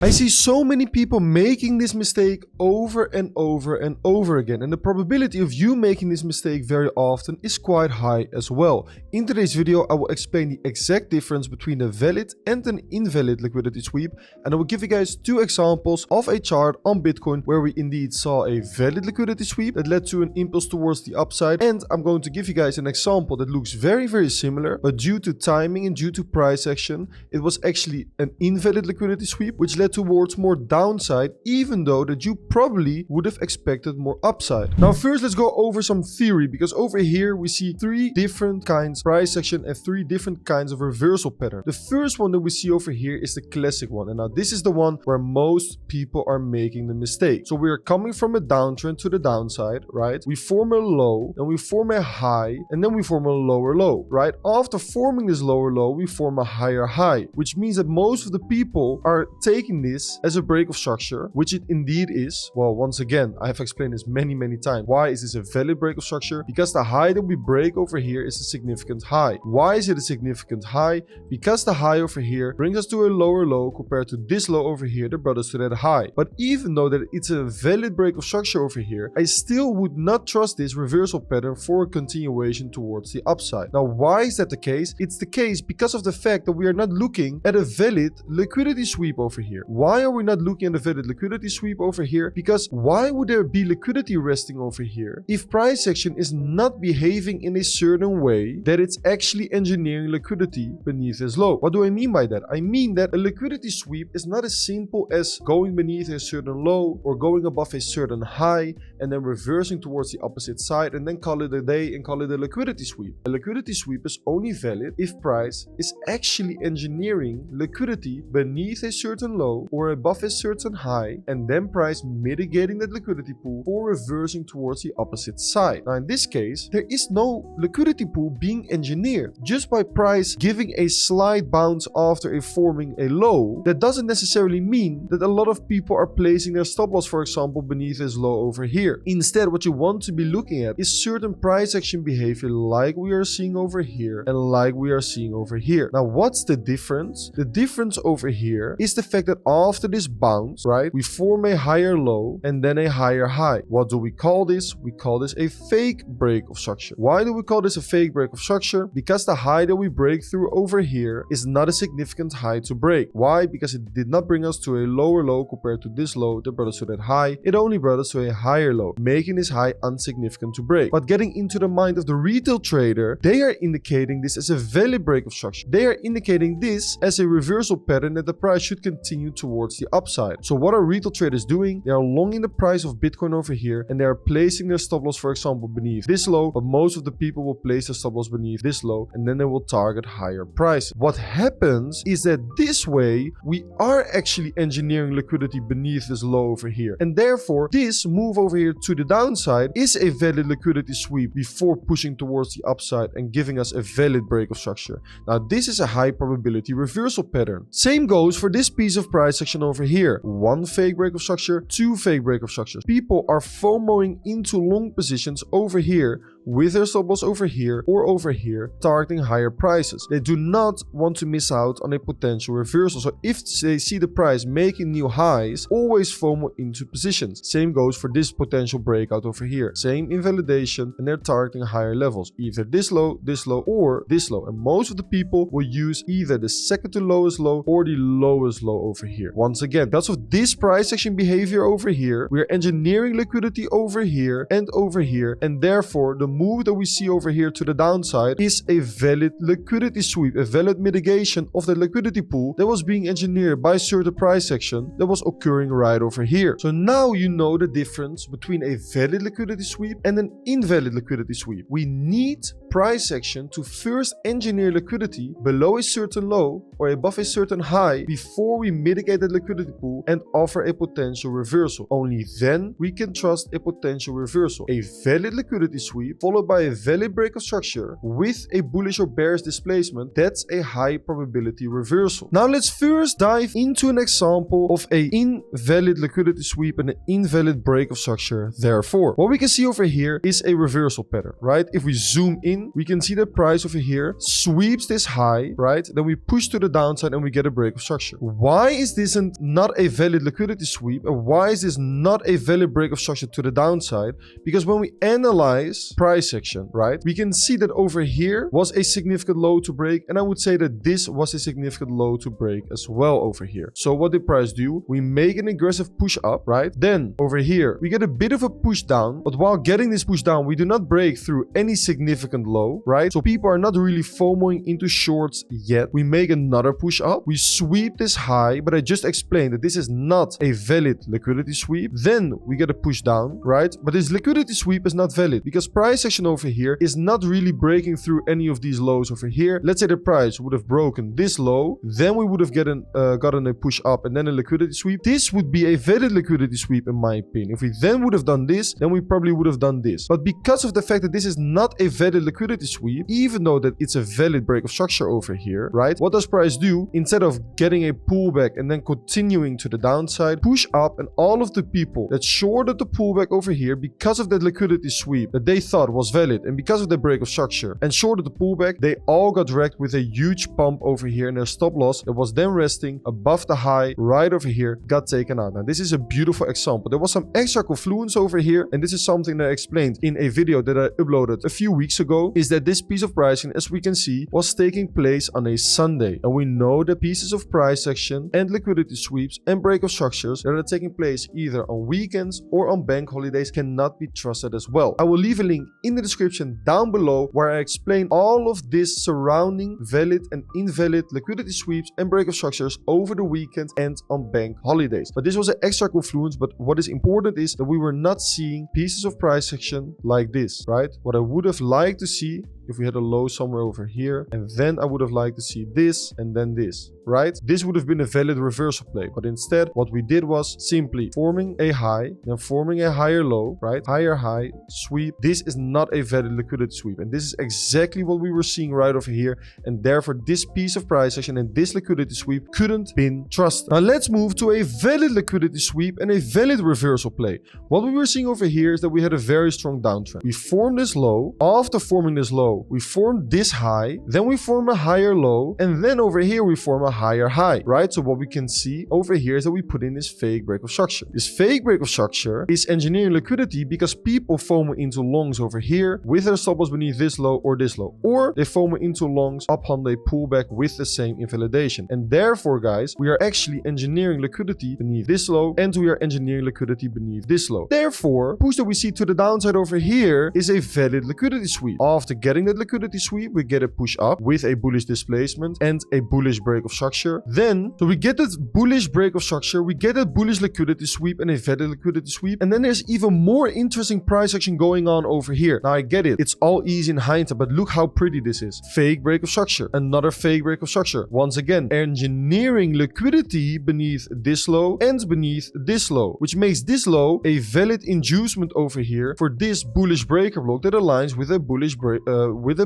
I see so many people making this mistake over and over and over again, and the probability of you making this mistake very often is quite high as well. In today's video, I will explain the exact difference between a valid and an invalid liquidity sweep, and I will give you guys two examples of a chart on Bitcoin where we indeed saw a valid liquidity sweep that led to an impulse towards the upside, and I'm going to give you guys an example that looks very similar, but due to timing and due to price action, it was actually an invalid liquidity sweep, which led towards more downside, even though that you probably would have expected more upside. Now first, let's go over some theory, because over here we see three different kinds of price action and three different kinds of reversal pattern. The first one that we see over here is the classic one, and now this is the one where most people are making the mistake. So we are coming from a downtrend to the downside, right? We form a low, then we form a high, and then we form a lower low, right? After forming this lower low, we form a higher high, which means that most of the people are taking this as a break of structure, which it indeed is. Well, once again, I have explained this many times. Why is this a valid break of structure? Because the high that we break over here is a significant high. Why is it a significant high? Because the high over here brings us to a lower low compared to this low over here that brought us to that high. But even though that it's a valid break of structure over here, I still would not trust this reversal pattern for a continuation towards the upside. Now, why is that the case? It's the case because of the fact that we are not looking at a valid liquidity sweep over here. Why are we not looking at a valid liquidity sweep over here? Because why would there be liquidity resting over here if price action is not behaving in a certain way that it's actually engineering liquidity beneath this low? What do I mean by that? I mean that a liquidity sweep is not as simple as going beneath a certain low or going above a certain high and then reversing towards the opposite side and then call it a day and call it a liquidity sweep. A liquidity sweep is only valid if price is actually engineering liquidity beneath a certain low or above a certain high, and then price mitigating that liquidity pool for reversing towards the opposite side. Now in this case, there is no liquidity pool being engineered. Just by price giving a slight bounce after forming a low, that doesn't necessarily mean that a lot of people are placing their stop loss, for example, beneath this low over here. Instead, what you want to be looking at is certain price action behavior like we are seeing over here and like we are seeing over here. Now what's the difference? The difference over here is the fact that after this bounce, right, we form a higher low and then a higher high. What do we call this? We call this a fake break of structure. Why do we call this a fake break of structure? Because the high that we break through over here is not a significant high to break. Why? Because it did not bring us to a lower low compared to this low that brought us to that high. It only brought us to a higher low, making this high insignificant to break. But getting into the mind of the retail trader, they are indicating this as a valid break of structure. They are indicating this as a reversal pattern that the price should continue towards the upside. So what are retail traders doing? They are longing the price of Bitcoin over here and they are placing their stop loss, for example, beneath this low, but most of the people will place their stop loss beneath this low and then they will target higher price. What happens is that this way we are actually engineering liquidity beneath this low over here, and therefore this move over here to the downside is a valid liquidity sweep before pushing towards the upside and giving us a valid break of structure. Now this is a high probability reversal pattern. Same goes for this piece of price action over here. One fake break of structure, two fake break of structures. People are FOMOing into long positions over here with their stop loss over here or over here, targeting higher prices. They do not want to miss out on a potential reversal. So if they see the price making new highs, always FOMO into positions. Same goes for this potential breakout over here. Same invalidation, and they're targeting higher levels, either this low, or this low. And most of the people will use either the second to lowest low or the lowest low over here. Once again, because of this price action behavior over here, we are engineering liquidity over here, and therefore the move that we see over here to the downside is a valid liquidity sweep, a valid mitigation of the liquidity pool that was being engineered by certain price action that was occurring right over here. So now you know the difference between a valid liquidity sweep and an invalid liquidity sweep. We need price action to first engineer liquidity below a certain low or above a certain high before we mitigate the liquidity pool and offer a potential reversal. Only then we can trust a potential reversal. A valid liquidity sweep followed by a valid break of structure with a bullish or bearish displacement, that's a high probability reversal. Now let's first dive into an example of a invalid liquidity sweep and an invalid break of structure. Therefore, what we can see over here is a reversal pattern, right? If we zoom in, we can see the price over here sweeps this high, right? Then we push to the downside and we get a break of structure. Why is this not a valid liquidity sweep, and why is this not a valid break of structure to the downside? Because when we analyze price action, right, we can see that over here was a significant low to break, and I would say that this was a significant low to break as well over here. So what did price do? We make an aggressive push up, right? Then over here we get a bit of a push down, but while getting this push down we do not break through any significant low, right? So people are not really FOMOing into shorts yet. We make another push up, we sweep this high, but I just explained that this is not a valid liquidity sweep. Then we get a push down, right? But this liquidity sweep is not valid because price action over here is not really breaking through any of these lows over here. Let's say the price would have broken this low, then we would have gotten a push up and then a liquidity sweep. This would be a valid liquidity sweep in my opinion. If we then would have done this, then we probably would have done this. But because of the fact that this is not a valid liquidity sweep, even though that it's a valid break of structure over here, right? What does price do? Instead of getting a pullback and then continuing to the downside, push up, and all of the people that shorted the pullback over here because of that liquidity sweep that they thought was valid and because of the break of structure and shorted the pullback, they all got wrecked with a huge pump over here, and their stop loss that was then resting above the high right over here got taken out. Now this is a beautiful example. There was some extra confluence over here, and this is something that I explained in a video that I uploaded a few weeks ago, is that this piece of pricing, as we can see, was taking place on a Sunday, and we know that pieces of price action and liquidity sweeps and break of structures that are taking place either on weekends or on bank holidays cannot be trusted as well. I will leave a link in the description down below where I explain all of this surrounding valid and invalid liquidity sweeps and break of structures over the weekend and on bank holidays. But this was an extra confluence, but what is important is that we were not seeing pieces of price action like this, right? What I would have liked to see if we had a low somewhere over here, and then I would have liked to see this and then this, right? This would have been a valid reversal play, but instead what we did was simply forming a high, then forming a higher low, right? Higher high, sweep. This is not a valid liquidity sweep, and this is exactly what we were seeing right over here, and therefore this piece of price action and this liquidity sweep couldn't been trusted. Now let's move to a valid liquidity sweep and a valid reversal play. What we were seeing over here is that we had a very strong downtrend. We formed this low. After forming this low, we formed this high, then we form a higher low, and then over here we form a higher high, right? So what we can see over here is that we put in this fake break of structure. This fake break of structure is engineering liquidity because people FOMO into longs over here with their stop loss beneath this low or this low, or they FOMO into longs upon they pull back with the same invalidation. And therefore, guys, we are actually engineering liquidity beneath this low, and we are engineering liquidity beneath this low. Therefore, push that we see to the downside over here is a valid liquidity sweep. After getting that liquidity sweep, we get a push up with a bullish displacement and a bullish break of structure. Then, so we get that bullish break of structure, we get a bullish liquidity sweep and a valid liquidity sweep, and then there's even more interesting price action going on over here. Now I get it, it's all easy in hindsight, but look how pretty this is. Fake break of structure, another fake break of structure. Once again, engineering liquidity beneath this low and beneath this low, which makes this low a valid inducement over here for this bullish breaker block that aligns with a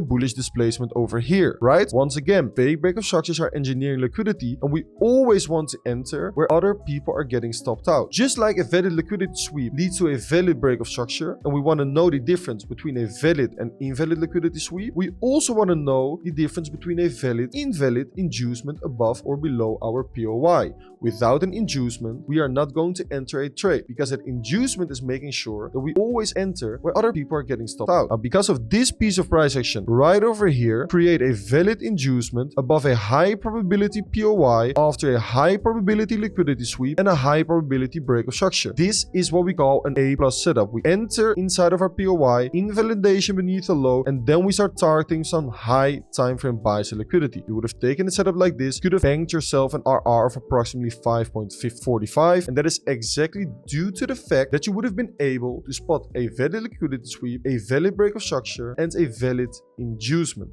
bullish displacement over here, right? Once again, fake break of structures are engineering liquidity, and we always want to enter where other people are getting stopped out. Just like a valid liquidity sweep leads to a valid break of structure, and we want to know the difference between a valid and invalid liquidity sweep, we also want to know the difference between a valid invalid inducement above or below our POI. Without an inducement, we are not going to enter a trade because that inducement is making sure that we always enter where other people are getting stopped out. Now, because of this piece of price action right over here, create a valid inducement above a high probability POI after a high probability liquidity sweep and a high probability break of structure. This is what we call an A+ setup. We enter inside of our POI, invalidation beneath the low, and then we start targeting some high time frame buys and liquidity. You would have taken a setup like this, could have banked yourself an RR of approximately 5.45, and that is exactly due to the fact that you would have been able to spot a valid liquidity sweep, a valid break of structure, and a valid inducement.